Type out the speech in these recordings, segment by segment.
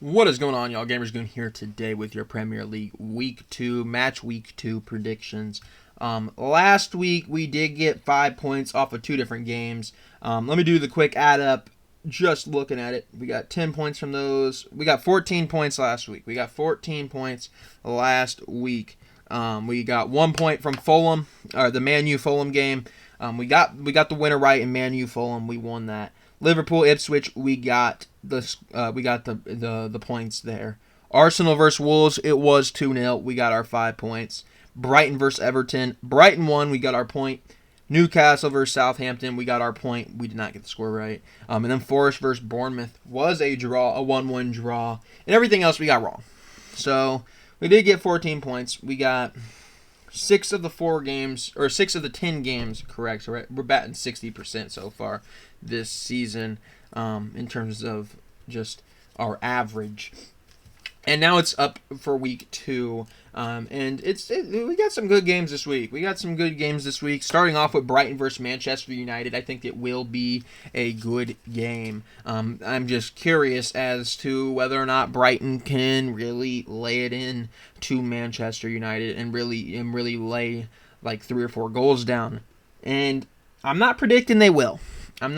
What is going on, y'all? Gamers Goon here today with your Premier League Week 2, Match Week 2 predictions. Last week, we did get 5 points off of 2 different games. Let me do the quick add up, just looking at it. We got 10 points from those. We got 14 points last week. We got 14 points last week. We got 1 point from Fulham, or the Man U Fulham game. We got the winner right in Man U Fulham. We won that. Liverpool Ipswich, we got the points there. Arsenal versus Wolves, it was 2-0. We got our 5 points. Brighton versus Everton, Brighton won. We got our point. Newcastle versus Southampton, we got our point. We did not get the score right. And then Forest versus Bournemouth was a draw, a 1-1 draw, and everything else we got wrong. So we did get 14 points. We got 6 of the 4 games, or 6 of the 10 games correct. So we're batting 60% so far this season in terms of just our average. And now it's up for week 2, and we got some good games this week. Starting off with Brighton versus Manchester United. I think it will be a good game. I'm just curious as to whether or not Brighton can really lay it in to Manchester United and really lay like 3 or 4 goals down. And I'm not predicting they will. I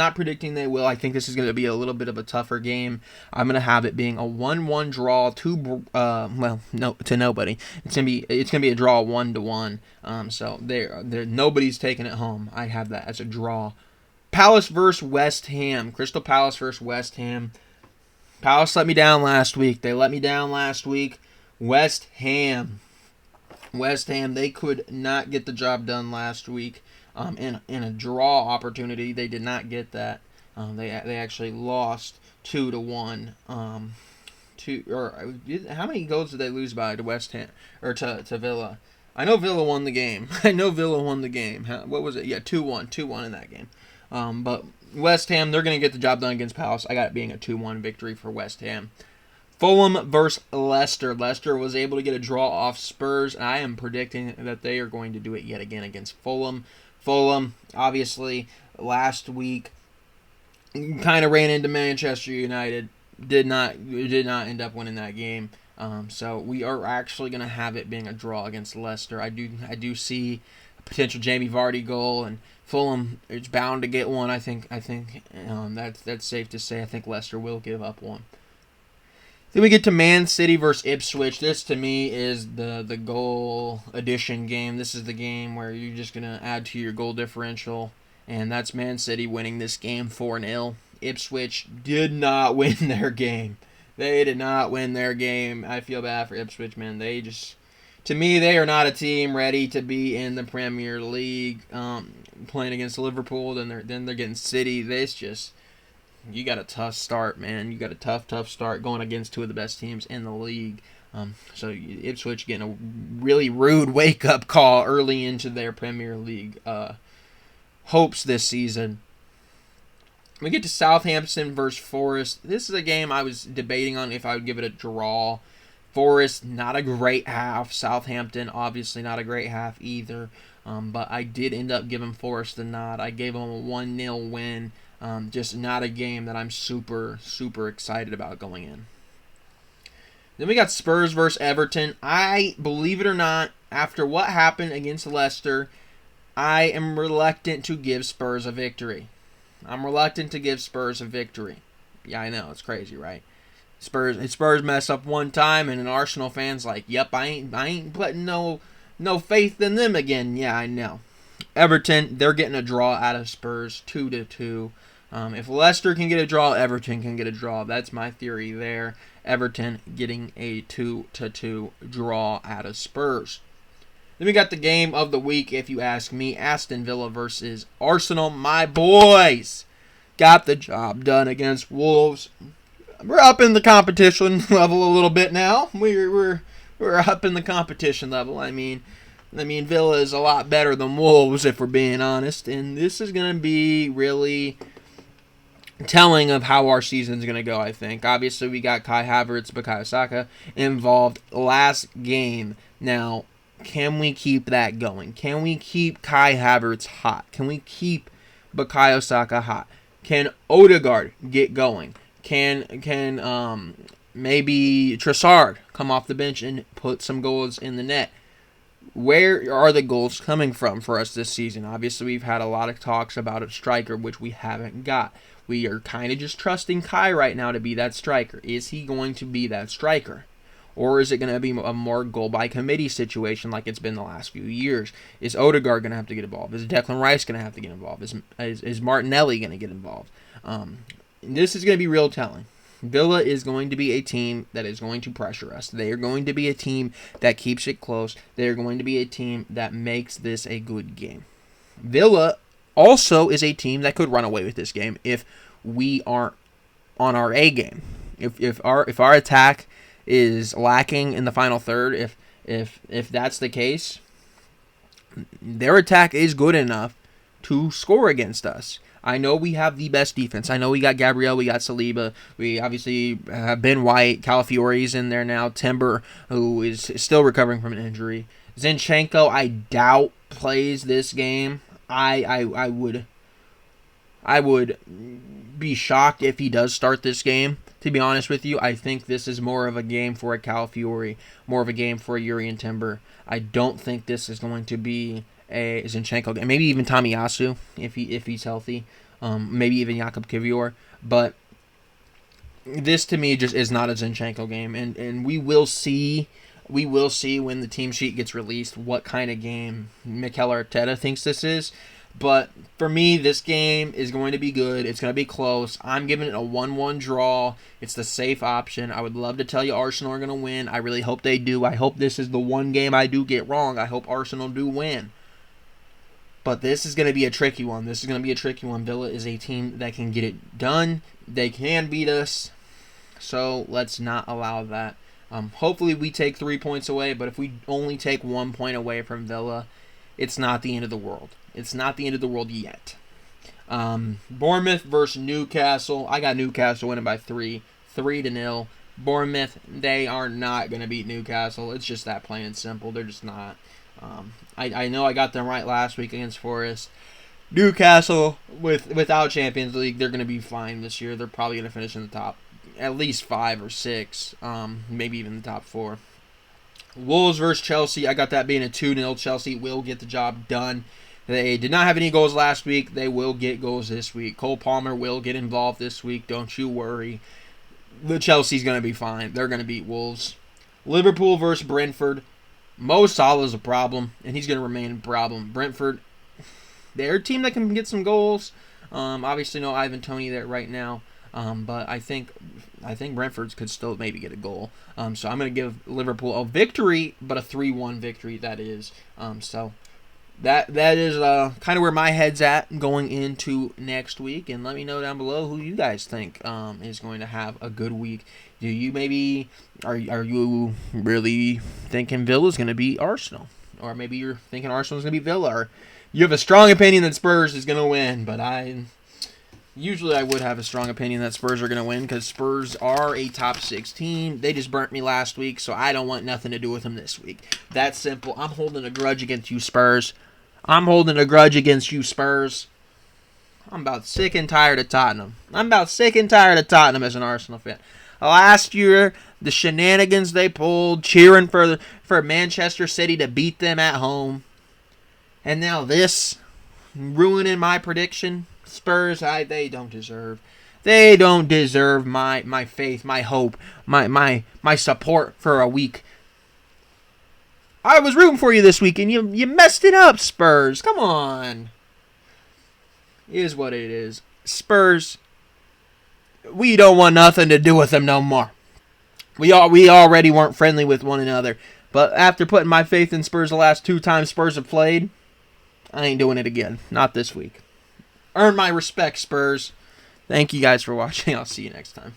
think this is going to be a little bit of a tougher game. I'm going to have it being a 1-1 draw to nobody. It's going to be a draw 1-1. So nobody's taking it home. I have that as a draw. Palace versus West Ham. Crystal Palace versus West Ham. Palace let me down last week. West Ham, they could not get the job done last week. In a draw opportunity, they did not get that. They actually lost 2-1. How many goals did they lose by to West Ham or to Villa? I know Villa won the game. What was it? Yeah, 2-1 in that game. But West Ham, they're going to get the job done against Palace. I got it being a 2-1 victory for West Ham. Fulham versus Leicester. Leicester was able to get a draw off Spurs, and I am predicting that they are going to do it yet again against Fulham. Fulham, obviously, last week kind of ran into Manchester United. Did not end up winning that game. So we are actually going to have it being a draw against Leicester. I do see a potential Jamie Vardy goal, and Fulham is bound to get one. I think that's safe to say. I think Leicester will give up one. Then we get to Man City versus Ipswich. This, to me, is the goal addition game. This is the game where you're just going to add to your goal differential, and that's Man City winning this game 4-0. Ipswich did not win their game. They did not win their game. I feel bad for Ipswich, man. To me, they are not a team ready to be in the Premier League. Playing against Liverpool, then they're getting City. You got a tough start, man. You got a tough start going against 2 of the best teams in the league. So Ipswich getting a really rude wake-up call early into their Premier League hopes this season. We get to Southampton versus Forest. This is a game I was debating on if I would give it a draw. Forest, not a great half. Southampton, obviously not a great half either. But I did end up giving Forest the nod. I gave them a 1-0 win. Just not a game that I'm super excited about going in. Then we got Spurs versus Everton. I, believe it or not, after what happened against Leicester, I am reluctant to give Spurs a victory. Yeah, I know, it's crazy, right? Spurs mess up one time, and an Arsenal fan's like, "Yep, I ain't putting no faith in them again." Yeah, I know. Everton, they're getting a draw out of Spurs, 2-2. If Leicester can get a draw, Everton can get a draw. That's my theory there. Everton getting a 2-2 draw out of Spurs. Then we got the game of the week, if you ask me. Aston Villa versus Arsenal. My boys got the job done against Wolves. We're up in the competition level a little bit now. We're up in the competition level. I mean, Villa is a lot better than Wolves, if we're being honest. And this is going to be really telling of how our season's going to go, I think. Obviously, we got Kai Havertz, Bukayo Saka involved last game. Now, can we keep that going? Can we keep Kai Havertz hot? Can we keep Bukayo Saka hot? Can Odegaard get going? Can maybe Trossard come off the bench and put some goals in the net? Where are the goals coming from for us this season? Obviously, we've had a lot of talks about a striker, which we haven't got. We are kind of just trusting Kai right now to be that striker. Is he going to be that striker? Or is it going to be a more goal-by-committee situation like it's been the last few years? Is Odegaard going to have to get involved? Is Declan Rice going to have to get involved? Is Martinelli going to get involved? This is going to be real telling. Villa is going to be a team that is going to pressure us. They are going to be a team that keeps it close. They are going to be a team that makes this a good game. Villa also is a team that could run away with this game if we aren't on our A game. If our attack is lacking in the final third, if that's the case, their attack is good enough to score against us. I know we have the best defense. I know we got Gabriel, we got Saliba, we obviously have Ben White, Calafiori's in there now, Timber, who is still recovering from an injury. Zinchenko, I doubt plays this game. I would be shocked if he does start this game. To be honest with you, I think this is more of a game for a Calafiori, more of a game for a Urian Timber. I don't think this is going to be a Zinchenko game. Maybe even Tomiyasu if he's healthy. Maybe even Jakub Kivior. But this to me just is not a Zinchenko game, and we will see when the team sheet gets released what kind of game Mikel Arteta thinks this is. But for me, this game is going to be good. It's going to be close. I'm giving it a 1-1 draw. It's the safe option. I would love to tell you Arsenal are going to win. I really hope they do. I hope this is the one game I do get wrong. I hope Arsenal do win. But this is going to be a tricky one. Villa is a team that can get it done. They can beat us. So let's not allow that. Hopefully we take 3 points away. But if we only take 1 point away from Villa, it's not the end of the world. It's not the end of the world yet. Bournemouth versus Newcastle. I got Newcastle winning by 3-0. Bournemouth, they are not going to beat Newcastle. It's just that plain and simple. They're just not. I know I got them right last week against Forest. Newcastle, without Champions League, they're going to be fine this year. They're probably going to finish in the top at least 5 or 6, maybe even the top 4. Wolves versus Chelsea. I got that being a 2-0. Chelsea will get the job done. They did not have any goals last week. They will get goals this week. Cole Palmer will get involved this week. Don't you worry. The Chelsea's going to be fine. They're going to beat Wolves. Liverpool versus Brentford. Mo Salah's a problem, and he's going to remain a problem. Brentford, they're a team that can get some goals. Obviously, no Ivan Toney there right now. But I think Brentford could still maybe get a goal. So I'm going to give Liverpool a victory, but a 3-1 victory, that is. So that is kind of where my head's at going into next week. And let me know down below who you guys think is going to have a good week. Do you maybe are you really thinking Villa's going to beat Arsenal? Or maybe you're thinking Arsenal's going to beat Villa? Or you have a strong opinion that Spurs is going to win, but Usually I would have a strong opinion that Spurs are going to win because Spurs are a top 6 team. They just burnt me last week, so I don't want nothing to do with them this week. That's simple. I'm holding a grudge against you, Spurs. I'm about sick and tired of Tottenham. As an Arsenal fan. Last year, the shenanigans they pulled, cheering for Manchester City to beat them at home. And now this, ruining my prediction. Spurs, they don't deserve. They don't deserve my faith, my hope, my support for a week. I was rooting for you this week, and you messed it up, Spurs. Come on. It is what it is. Spurs, we don't want nothing to do with them no more. We already weren't friendly with one another. But after putting my faith in Spurs the last 2 times Spurs have played, I ain't doing it again. Not this week. Earn my respect, Spurs. Thank you guys for watching. I'll see you next time.